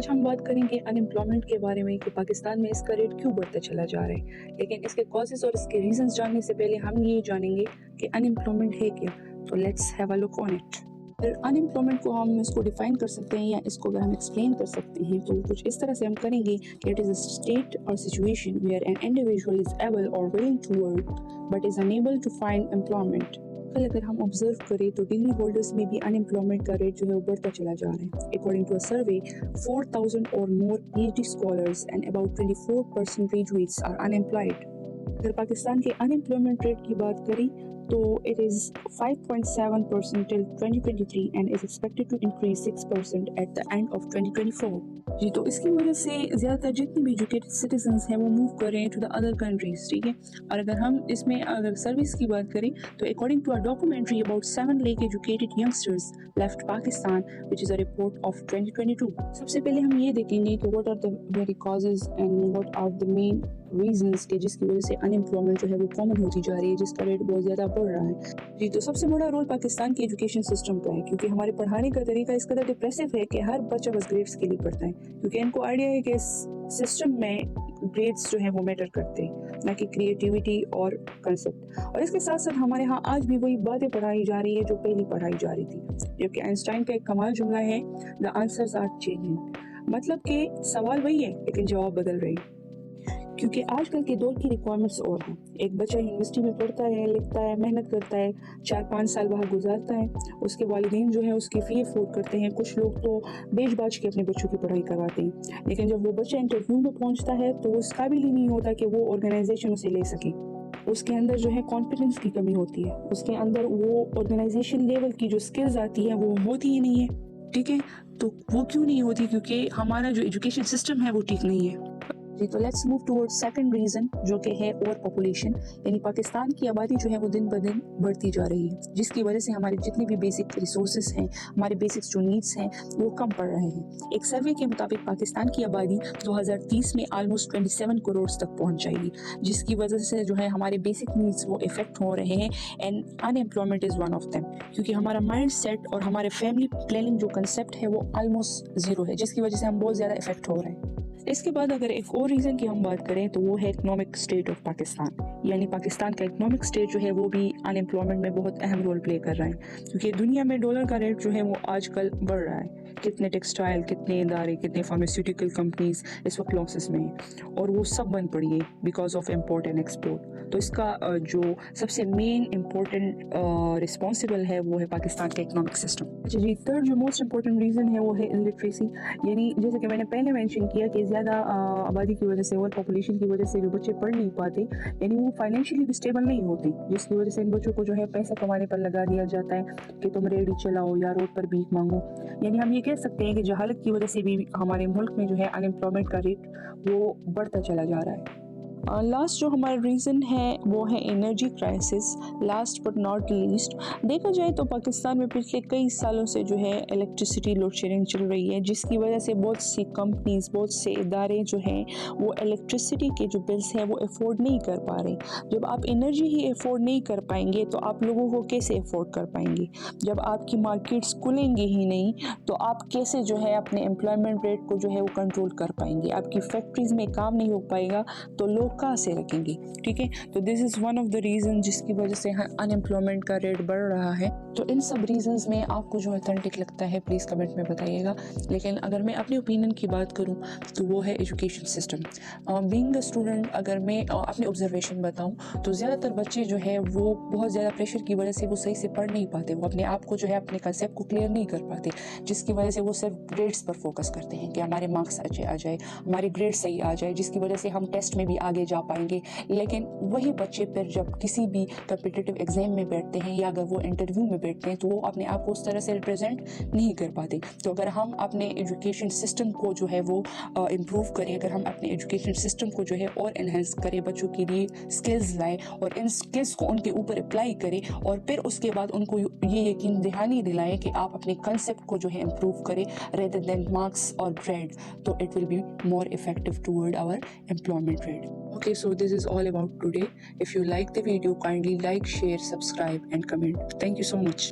آج ہم بات کریں گے انمپلائمنٹ کے بارے میں کہ پاکستان میں اس کا ریٹ کیوں بڑھتا چلا جا رہا ہے، لیکن اس کے کازز اور اس کے ریزنز جاننے سے پہلے ہم یہ جانیں گے کہ انمپلائمنٹ ہے کیا. تو let's have a look at it. Unemployment کو ہم اس کو ڈیفائن کر سکتے ہیں یا اس کو اگر ہم ایکسپلین کر سکتے ہیں تو کچھ اس طرح سے ہم کریں گے کہ it is a state or situation where an individual is able or willing to work but is unable to find employment. اگر ہم آبزرو کریں تو ڈگری ہولڈرز میں بھی انمپلائمنٹ کا ریٹ جو ہے وہ بڑھتا چلا جا رہا ہے. اکارڈنگ ٹو اے سروے 4,000 اور مور PhD scholars and about 24% graduates are unemployed. اگر پاکستان کے انمپلائمنٹ ریٹ کی بات کریں تو it is 5.7% till 2023 and is expected to increase 6% at the end of 2024. جی تو اس کی وجہ سے زیادہ تر جتنی بھی ایجوکیٹڈ سٹیزنس ہیں وہ موو کر رہے ہیں ٹو دا ادر کنٹریز. ٹھیک ہے، اور اگر ہم اس میں اگر سروس کی بات کریں تو according to a documentary about 7 lakh educated youngsters left Pakistan which is a report of 2022. سب سے پہلے ہم یہ دیکھیں گے کہ what are the very causes and what are the main reasons کہ جس کی وجہ سے انمپلائمنٹ جو ہے وہ کامن ہوتی جا رہی ہے، جس کا ریٹ بہت زیادہ بڑھ رہا ہے. جی تو سب سے بڑا رول پاکستان کے ایجوکیشن سسٹم کا ہے، کیونکہ ہمارے پڑھانے کا طریقہ اس قدر ڈپریسو ہے کہ ہر بچہ بس گریڈس کے لیے پڑھتا ہے، کیونکہ ان کو آئیڈیا ہے کہ اس سسٹم میں گریڈس جو ہیں وہ میٹر کرتے ہیں نہ کہ کریٹیوٹی اور کنسپٹ. اور اس کے ساتھ ساتھ ہمارے ہاں آج بھی وہی باتیں پڑھائی جا رہی ہے جو پہلی پڑھائی جا رہی تھی، جبکہ آئنسٹائن کا ایک کمال جملہ ہے the answers are changing. مطلب کہ سوال وہی ہے لیکن جواب بدل رہے ہیں، کیونکہ آج کل کے دور کی ریکوائرمنٹس اور ہیں. ایک بچہ یونیورسٹی میں پڑھتا ہے، لکھتا ہے، محنت کرتا ہے، 4-5 سال وہاں گزارتا ہے، اس کے والدین جو ہیں اس کی فی افورڈ کرتے ہیں. کچھ لوگ تو بیچ باچ کے اپنے بچوں کی پڑھائی کرواتے ہیں، لیکن جب وہ بچہ انٹرویو میں پہنچتا ہے تو اس قابل ہی نہیں ہوتا کہ وہ آرگنائزیشن اسے لے سکے. اس کے اندر جو ہے کانفیڈنس کی کمی ہوتی ہے، اس کے اندر وہ آرگنائزیشن لیول کی جو سکلز آتی ہیں وہ ہوتی ہی نہیں ہے. ٹھیک ہے، تو وہ کیوں نہیں ہوتی؟ کیونکہ ہمارا جو ایجوکیشن سسٹم ہے وہ ٹھیک نہیں ہے. جی تو let's move toward second reason جو کہ ہے اوور پاپولیشن، یعنی پاکستان کی آبادی جو ہے وہ دن بدن بڑھتی جا رہی ہے، جس کی وجہ سے ہمارے جتنے بھی بیسک ریسورسز ہیں، ہمارے بیسک جو نیڈس ہیں وہ کم پڑ رہے ہیں. ایک سروے کے مطابق پاکستان کی آبادی 2030 میں آلموسٹ 27 کروڑ تک پہنچ جائے گی، جس کی وجہ سے جو ہے ہمارے بیسک نیڈس وہ افیکٹ ہو رہے ہیں. And unemployment is one of them, کیونکہ ہمارا مائنڈ سیٹ اور ہمارے فیملی پلاننگ جو کنسیپٹ ہے وہ آلموسٹ زیرو ہے، جس کی وجہ سے ہم بہت زیادہ افیکٹ ہو رہے ہیں. اس کے بعد اگر ایک اور ریزن کی ہم بات کریں تو وہ ہے اکنامک اسٹیٹ آف پاکستان، یعنی پاکستان کا اکنامک اسٹیٹ جو ہے وہ بھی انمپلائمنٹ میں بہت اہم رول پلے کر رہا ہے، کیونکہ دنیا میں ڈالر کا ریٹ جو ہے وہ آج کل بڑھ رہا ہے. کتنے ٹیکسٹائل، کتنے ادارے، کتنے فارماسیوٹیکل کمپنیز اس وقت لاسز میں ہیں، اور وہ سب بند پڑی ہے because of import and export. تو اس کا جو سب سے مین امپورٹنٹ رسپانسبل ہے وہ ہے پاکستان کا اکنامک سسٹم. اچھا جی، تھرڈ جو موسٹ امپورٹنٹ ریزن ہے وہ ہے الٹریسی، یعنی جیسے کہ میں نے پہلے مینشن کیا کہ زیادہ آبادی کی وجہ سے اور پاپولیشن کی وجہ سے جو بچے پڑھ نہیں پاتے، یعنی وہ فائنینشلی بھی اسٹیبل نہیں ہوتے، جس کی وجہ سے ان بچوں کو جو ہے پیسہ کمانے پر لگا دیا جاتا ہے کہ تم ریڑھی چلاؤ یا روڈ پر بھیک مانگو. یعنی ہم یہ کہہ سکتے ہیں کہ جہالت کی وجہ سے بھی ہمارے ملک میں جو ہے انمپلائمنٹ کا ریٹ وہ بڑھتا چلا جا رہا ہے. لاسٹ جو ہمارا ریزن ہے وہ ہے energy crisis. Last but not least, دیکھا جائے تو پاکستان میں پچھلے کئی سالوں سے جو ہے الیکٹریسٹی لوڈ شیڈنگ چل رہی ہے، جس کی وجہ سے بہت سی کمپنیز، بہت سے ادارے جو ہیں وہ الیکٹریسٹی کے جو بلز ہیں وہ افورڈ نہیں کر پا رہے. جب آپ انرجی ہی افورڈ نہیں کر پائیں گے تو آپ لوگوں کو کیسے افورڈ کر پائیں گے؟ جب آپ کی مارکیٹس کھلیں گے ہی نہیں تو آپ کیسے جو ہے اپنے امپلائمنٹ ریٹ کو جو ہے وہ کنٹرول کر پائیں گے؟ آپ کی فیکٹریز میں کام نہیں ہو پائے گا تو لوگ کہاں سے رکھیں گے؟ ٹھیک ہے، تو this is one of the reason جس کی وجہ سے انمپلائمنٹ کا ریٹ بڑھ رہا ہے. تو ان سب ریزنز میں آپ کو جو اتھینٹک لگتا ہے پلیز کمنٹ میں بتائیے گا. لیکن اگر میں اپنی اوپینین کی بات کروں تو وہ ہے education system. Being a student اگر میں اپنی آبزرویشن بتاؤں تو زیادہ تر بچے جو ہے وہ بہت زیادہ پریشر کی وجہ سے وہ صحیح سے پڑھ نہیں پاتے، وہ اپنے آپ کو جو ہے اپنے کنسیپٹ کو کلیئر نہیں کر پاتے، جس کی وجہ سے وہ صرف گریڈس پر فوکس کرتے ہیں کہ ہمارے مارکس اچھے آ جائے، ہمارے گریڈ صحیح آ جائے، جس کی وجہ سے ہم ٹیسٹ میں بھی آگے جا پائیں گے. لیکن وہی بچے پھر جب کسی بھی کمپٹیٹیو ایگزام میں بیٹھتے ہیں یا اگر وہ انٹرویو میں بیٹھتے ہیں تو وہ اپنے آپ کو اس طرح سے ریپرزینٹ نہیں کر پاتے. تو اگر ہم اپنے ایجوکیشن سسٹم کو جو ہے وہ امپروو کریں، اگر ہم اپنے ایجوکیشن سسٹم کو جو ہے اور انہینس کریں، بچوں کے لیے اسکلز لائیں اور ان اسکلز کو ان کے اوپر اپلائی کریں، اور پھر اس کے بعد ان کو یہ یقین دہانی دلائیں کہ آپ اپنے کنسیپٹ کو جو ہے امپروو کریں rather than marks or grade, تو it will be more effective toward our employment rate. Okay, so this is all about today. If you like the video, kindly like, share, subscribe and comment. Thank you so much.